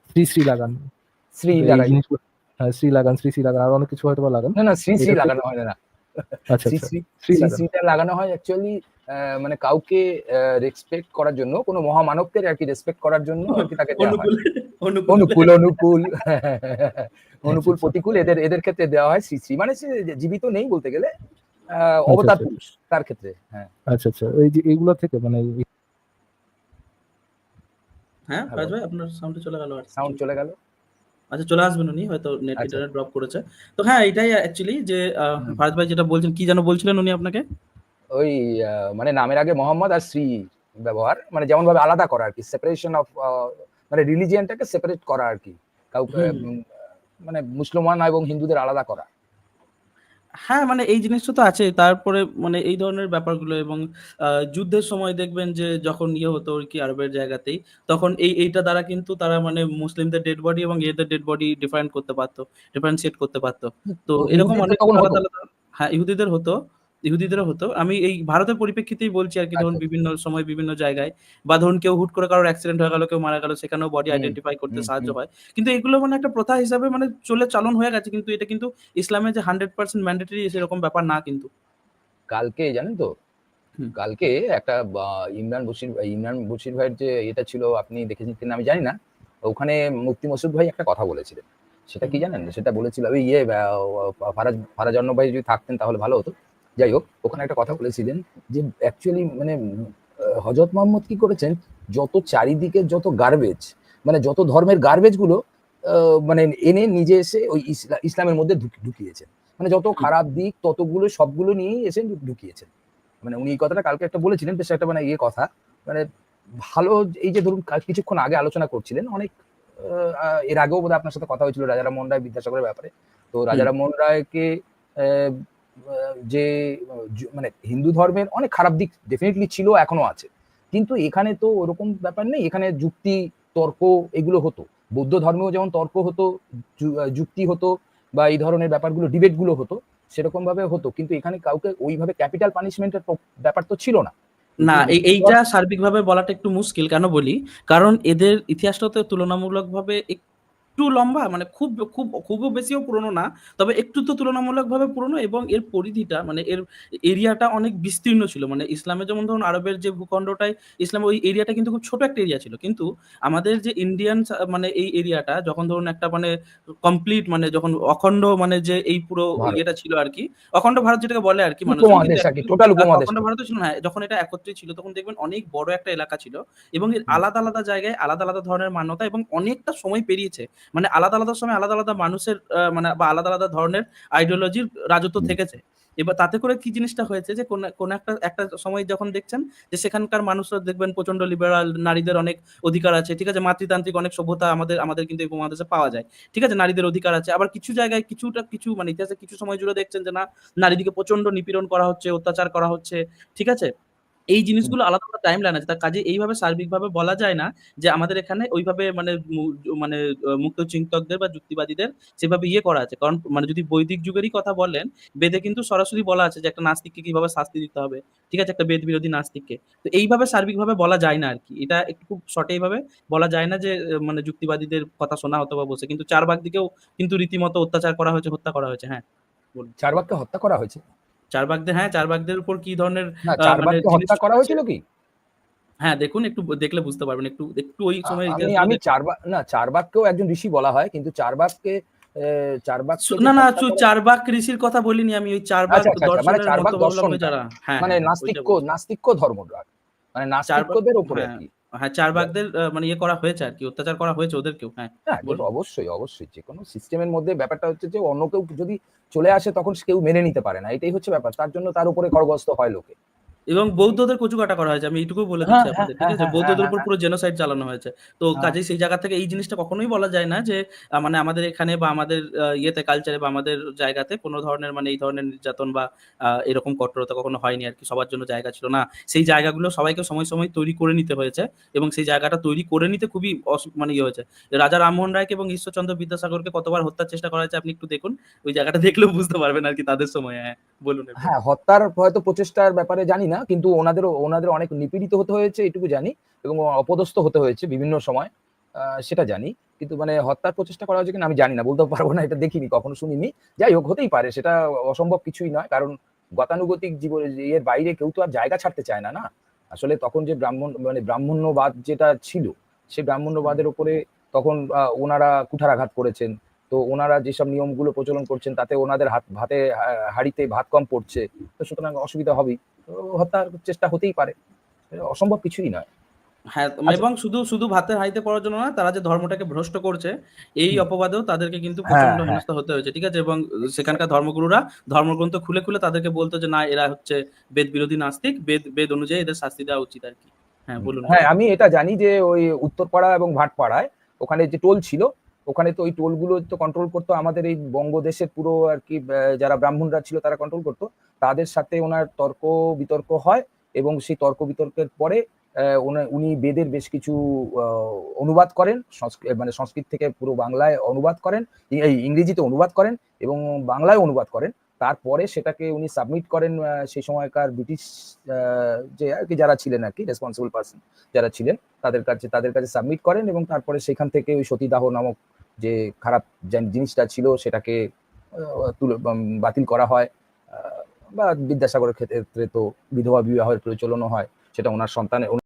শ্রী শ্রী লাগান, শ্রী এই লাগাই। জিনিসগুলো, হ্যাঁ শ্রী লাগান, শ্রী শ্রী লাগান, আর অনেক কিছু হয়তো বা লাগান। না শ্রী শ্রী এটা লাগানো হয় না। আচ্ছা শ্রী আচ্ছা, শ্রী শ্রী শ্রী লাগান। শ্রীটা লাগানো হয় অ্যাকচুয়ালি মানে কাউকে রেসপেক্ট করার জন্য, কোনো মহামানবকে আর কি রেসপেক্ট করার জন্য আর কি তাকে দেওয়া হয়। অনুকূল অনুকূল অনুকূল অনুকূল আচ্ছা, প্রতিকূল এদের এদের ক্ষেত্রে দেওয়া হয় শ্রী শ্রী, মানে সে জীবিত নেই বলতে গেলে, আচ্ছা, অবতার আচ্ছা, পুরুষ তার ক্ষেত্রে। হ্যাঁ। আচ্ছা, আচ্ছা, এই যে এগুলা থেকে মানে হ্যাঁ হ্যালো, ফারাজ ভাই, আপনার সাউন্ডে চলে গেল আর সাউন্ড চলে গেল। আচ্ছা, চলে আসবেন উনি, হয়তো নেট আচ্ছা। ইন্টারনেট ড্রপ করেছে। তো হ্যাঁ, এটাই অ্যাকচুয়ালি যে হুম। ফারাজ ভাই যেটা বলছেন, কি যেন বলছিলেন উনি আপনাকে? ওই মানে নামের আগে মোহাম্মদ আর শ্রী ব্যবহার, মানে যেমন ভাবে আলাদা করা আর কি, সেপারেশন অফ, মানে রিলিজিয়ানটাকে সেপারেট করা আর কি, কাউকে হুম। মানে মুসলমান এবং হিন্দুদের আলাদা করা। হ্যাঁ, মানে এই জিনিসটা তো আছে। তারপরে মানে এই ধরনের ব্যাপারগুলো, এবং যুদ্ধের সময় দেখবেন যে যখন ইয়ে হতো আরকি আরবের জায়গাতেই, তখন এইটা দ্বারা কিন্তু তারা মানে মুসলিমদের ডেড বডি এবং এদের ডেড বডি ডিফারেন্ট করতে পারত, ডিফারেনশিয়েট করতে পারত। তো এরকম ইহুদিদের তো অনেক তখন আলাদা, হতো। আলাদা। হ্যাঁ, ইহুদিদেরও হতো। আমি এই ভারতের পরিপ্রেক্ষিতেই বলছি আরকি, ধরুন আচ্ছা। বিভিন্ন সময় বিভিন্ন জায়গায়, বা ধরুন কেউ হুট করে কারোর অ্যাক্সিডেন্ট হয়ে গেল, কেউ মারা গেল, সেখানেও বডি হুম আইডেন্টিফাই করতে হুম সাহায্য হুম। হয়। কিন্তু এগুলো মানে একটা প্রথা হিসাবে মানে চালন হয়ে গেছে, কিন্তু এটা কিন্তু ইসলামে যে 100% ম্যান্ডেটরি সেরকম ব্যাপার না কিন্তু। কালকে জানেন তো, হুম। কালকে একটা ইমরান বশির ভাইয়ের যে এটা ছিল, আপনি দেখেছেন কিনা আমি জানি না, ওখানে মুফতি মসুদ ভাই একটা কথা বলেছিলেন। সেটা কি জানেন? সেটা বলেছিল ওই ফারাজ অর্ণব ভাই যদি থাকতেন তাহলে ভালো হতো। যাই হোক, ওখানে একটা কথা বলেছিলেন যে অ্যাকচুয়ালি মানে হযরত মুহাম্মদ কি করেছেন, যত চারিদিকে যত গার্বেজ, মানে যত ধর্মের গার্বেজ গুলো মানে এনে নিজে এসে ওই ইসলামের মধ্যে ঢুকিয়েছেন। মানে যত খারাপ দিক ততগুলো সবগুলো নিয়েই এসে ঢুকিয়েছেন। মানে উনি এই কথাটা কালকে একটা বলেছিলেন, বেশ একটা মানে ইয়ে কথা, মানে ভালো। এই যে ধরুন কিছুক্ষণ আগে আলোচনা করছিলেন, অনেক এর আগেও বোধহয় আপনার সাথে কথা হয়েছিল রাজারামমোহন রায় বিদ্যাসাগরের ব্যাপারে। তো রাজারামমোহন রায়কে যে মানে হিন্দু ধর্মের অনেক খারাপ দিক ডেফিনেটলি ছিল, এখনো আছে, কিন্তু এখানে তো ওরকম ব্যাপার নেই। এখানে যুক্তি তর্ক এগুলো হতো, বৌদ্ধ ধর্মেও যেমন তর্ক হতো, যুক্তি হতো, বা এই ধরনের ব্যাপারগুলো ডিবেট গুলো হতো, সেরকম ভাবে হতো। কিন্তু এখানে কাউকে ওইভাবে ক্যাপিটাল পানিশমেন্টের ব্যাপার তো ছিল না। না, কিন্তু এইটা সার্বিকভাবে বলাটা একটু মুশকিল। কেন বলি? কারণ এদের ইতিহাসটা তো তুলনামূলকভাবে একটু লম্বা, মানে খুবও বেশিও পুরনো না। তবে একটু তো তুলনামূলকভাবে পুরনো, এবং এর পরিধিটা মানে এর এরিয়াটা অনেক বিস্তীর্ণ ছিল। মানে ইসলামের যেমন ধরুন আরবের যে ভূখণ্ডটায় ইসলামের ওই এরিয়াটা কিন্তু খুব ছোট একটা এরিয়া ছিল। কিন্তু আমাদের যে ইন্ডিয়ান মানে এই এরিয়াটা যখন ধরুন একটা মানে কমপ্লিট, মানে যখন অখণ্ড, মানে যে এই পুরো ভারত ইয়েটা ছিল আরকি। অখণ্ড ভারত যেটাকে বলে আরকি মানুষজন, কিন্তু উপমহাদেশ আর কি, অ্যাকচুয়ালি টোটাল অখণ্ড উপমহাদেশটা। ভারতও ছিল না। যখন এটা একত্রিত ছিল তখন দেখবেন অনেক বড় একটা এলাকা ছিল, এবং এর আলাদা, আলাদা জায়গায় আলাদা, আলাদা ধরনের মান্যতা, এবং অনেকটা সময় পেরিয়েছে। মানে আলাদা, আলাদা সময় আলাদা, আলাদা মানুষের মানে বা আলাদা, আলাদা ধরনের আইডিওলজির রাজত্ব থেকেছে। এবার তাতে করে কি জিনিসটা হয়েছে যে কোন একটা সময় যখন দেখছেন যে সেখানকার মানুষরা দেখবেন প্রচন্ড লিবারাল, নারীদের অনেক অধিকার আছে। ঠিক আছে? মাতৃতান্ত্রিক অনেক সভ্যতা আমাদের কিন্তু এই উপমহাদেশে পাওয়া যায়। ঠিক আছে? নারীদের অধিকার আছে। আবার কিছু জায়গায় কিছু মানে ইতিহাসে কিছু সময় জুড়ে দেখছেন যে না, নারীদিকে প্রচন্ড নিপীড়ন করা হচ্ছে, অত্যাচার করা হচ্ছে। ঠিক আছে? এই জিনিসগুলো আলাদা, আলাদা টাইমলাইন আছে। তার কাজেই এইভাবে সার্বিকভাবে বলা যায় না যে আমাদের এখানে ওইভাবে মানে মানে মুক্ত চিন্তকদের বা যুক্তিবাদীদের সেভাবে ইয়ে করা আছে। কারণ মানে যদি বৈদিক যুগেরই কথা বলেন, বেদে কিন্তু সরাসরি বলা আছে যে একটা নাস্তিককে কিভাবে শাস্তি দিতে হবে। ঠিক আছে? একটা বেদ বিরোধী নাস্তিককে। তো এইভাবে সার্বিকভাবে বলা যায় না আরকি। এটা একটু খুব শর্ট এইভাবে বলা যায় না যে মানে যুক্তিবাদীদের কথা শোনা অথবা বসে। কিন্তু চারবাগ দিকেও কিন্তু রীতিমতো অত্যাচার করা হয়েছে, হত্যা করা হয়েছে। হ্যাঁ, বলুন। চারবাককে হত্যা করা হয়েছে? চারবাগদের, হ্যাঁ, চারবাগদের উপর কি ধরনের না, মানে চারবাককে জিনিস হত্যা করা চলছে। হয়েছিল কি? হ্যাঁ, দেখুন একটু দেখলে বুঝতে পারবেন। একটু একটু ওই সময়ের আমি ইতিহাসগুলো আমি দেখুন। চারবাককেও একজন ঋষি বলা হয়, কিন্তু চারবাককে যে না, না, হত্যা করা। চারবাক ঋষির কথা বলিনি আমি। ওই চারবাক আচ্ছা আচ্ছা আচ্ছা, মানে দর্শনের চারবাক মতবাবলম্বী দর্শনটা, যারা, হ্যাঁ, মানে হ্যাঁ, হ্যাঁ, ওইটা বলছি। নাস্তিক্য ধর্মটা, মানে চারবাক, নাস্তিক্যদের ওপরে আর হ্যাঁ, কি। হ্যাঁ, চারবাকদের মানে ইয়ে করা হয়েছে আরকি, অত্যাচার করা হয়েছে ওদেরকেও। হ্যাঁ, হ্যাঁ, এটা তো বলুন। অবশ্যই, অবশ্যই। যেকোনো সিস্টেমের মধ্যে ব্যাপারটা হচ্ছে যে অন্য কেউ যদি চলে আসে তখন কেউ মেনে নিতে পারে না। এটাই হচ্ছে ব্যাপার। তার জন্য তার উপরে খড়গহস্ত হয় লোকে। এবং বৌদ্ধদের কচুকাটা করা হয়েছে। আমি এইটুকু বলে হ্যাঁ, দিচ্ছি হ্যাঁ, আপনাদের। ঠিক হ্যাঁ, আছে? হ্যাঁ, হ্যাঁ, বৌদ্ধদের হ্যাঁ, উপর হ্যাঁ, পুরো জেনোসাইড চালানো হয়েছে। তো হ্যাঁ। কাজেই সেই জায়গা থেকে এই জিনিসটা কখনোই বলা যায় না যে মানে আমাদের এখানে বা আমাদের ইয়েতে কালচারে বা আমাদের জায়গাতে কোন ধরনের মানে এই ধরনের নির্যাতন বা এরকম কঠোরতা কখনো হয়নি আরকি। সবার জন্য জায়গা ছিল না। সেই জায়গাগুলো সবাইকে সময়, সময় তৈরি করে নিতে হয়েছে এবং সেই জায়গাটা তৈরি করে নিতে খুবই মানে ইয়ে হয়েছে। রাজা রামমোহন রায়কে এবং ঈশ্বরচন্দ্র বিদ্যাসাগরকে কতবার হত্যার চেষ্টা করা হয়েছে আপনি একটু দেখুন। ওই জায়গাটা দেখলেও বুঝতে পারবেন আরকি তাদের সময়ে। হ্যাঁ, বলুন এরপর। হ্যাঁ, হত্যার হয়তো প্রচেষ্টার ব্যাপারে জানি না। কিন্তু ওনাদের অনেক নিপীড়িত হতে হয়েছে এটুকু জানি, এবং অপদস্থ হতে হয়েছে বিভিন্ন সময়। সেটা জানি। কিন্তু মানে হত্যার প্রচেষ্টা করা হয়েছে কিনা আমি জানি না। বলতেও পারব না, এটা দেখিনি, কখনো শুনিনি। যাই হোক, হতেই পারে। সেটা অসম্ভব কিছুই নয়। কারণ গতানুগতিক জীবনে এর বাইরে কেউ তো আর জায়গা ছাড়তে চায় না, না? আসলে তখন যে ব্রাহ্মণ্যবাদ যেটা ছিল, সেই হুম। ব্রাহ্মণ্যবাদের উপরে তখন ওনারা কুঠারাঘাত করেছেন। তো ওনারা যেসব নিয়মগুলো প্রচলন করছেন তাতে ওনাদের হাঁড়িতে ভাত কম পড়ছে। তো সুতরাং অসুবিধা হবেই। তো হত্যার চেষ্টা হতেই পারে। অসম্ভব কিছুই নয়। হ্যাঁ, আচ্ছা। এবং শুধু, শুধু ভাতের হাঁড়িতে পড়ার জন্য না, তারা যে ধর্মটাকে ভ্রষ্ট করছে, এই হুম। অপবাদেও তাদেরকে কিন্তু হ্যাঁ, প্রচন্ড হ্যাঁ। হেনস্থা হতে হয়েছে। ঠিক আছে? এবং সেখানকার ধর্মগুরুরা ধর্মগ্রন্থ খুলে, খুলে তাদেরকে বলত যে, "না, এরা হচ্ছে বেদ বিরোধী নাস্তিক। বেদ অনুযায়ী এদের শাস্তি দেওয়া উচিত আরকি।" হ্যাঁ, বলুন হ্যাঁ, এরপর। আমি এটা জানি যে ওই উত্তরপাড়া এবং ভাটপাড়ায় ওখানে যে টোল ছিল, ওখানে তো ওই টোলগুলো তো কন্ট্রোল করতো আমাদের এই বঙ্গদেশের পুরো আরকি যারা ব্রাহ্মণরা ছিল তারা কন্ট্রোল করতো। তাদের সাথে উনার তর্ক-বিতর্ক হয়, এবং সেই তর্ক-বিতর্কের পরে উনি বেদের বেশ কিছু আ অনুবাদ করেন। মানে সংস্কৃত থেকে পুরো বাংলায় অনুবাদ করেন। এই ইংরেজিতে অনুবাদ করেন এবং বাংলায় অনুবাদ করেন। তারপরে সেটাকে উনি সাবমিট করেন সেই সময়কার ব্রিটিশ আ যে আরকি যারা ছিলেন আরকি রেসপন্সিবল পারসন যারা ছিলেন তাদের কাছে সাবমিট করেন, এবং তারপরে সেখান থেকে ওই সতীদাহ নামক যে খারাপ জিনিসটা ছিল সেটাকে বাতিল করা হয়। আ বা বিদ্যাসাগরের ক্ষেত্রে তো বিধবা বিবাহের প্রচলনও হয়। সেটা উনার সন্তানের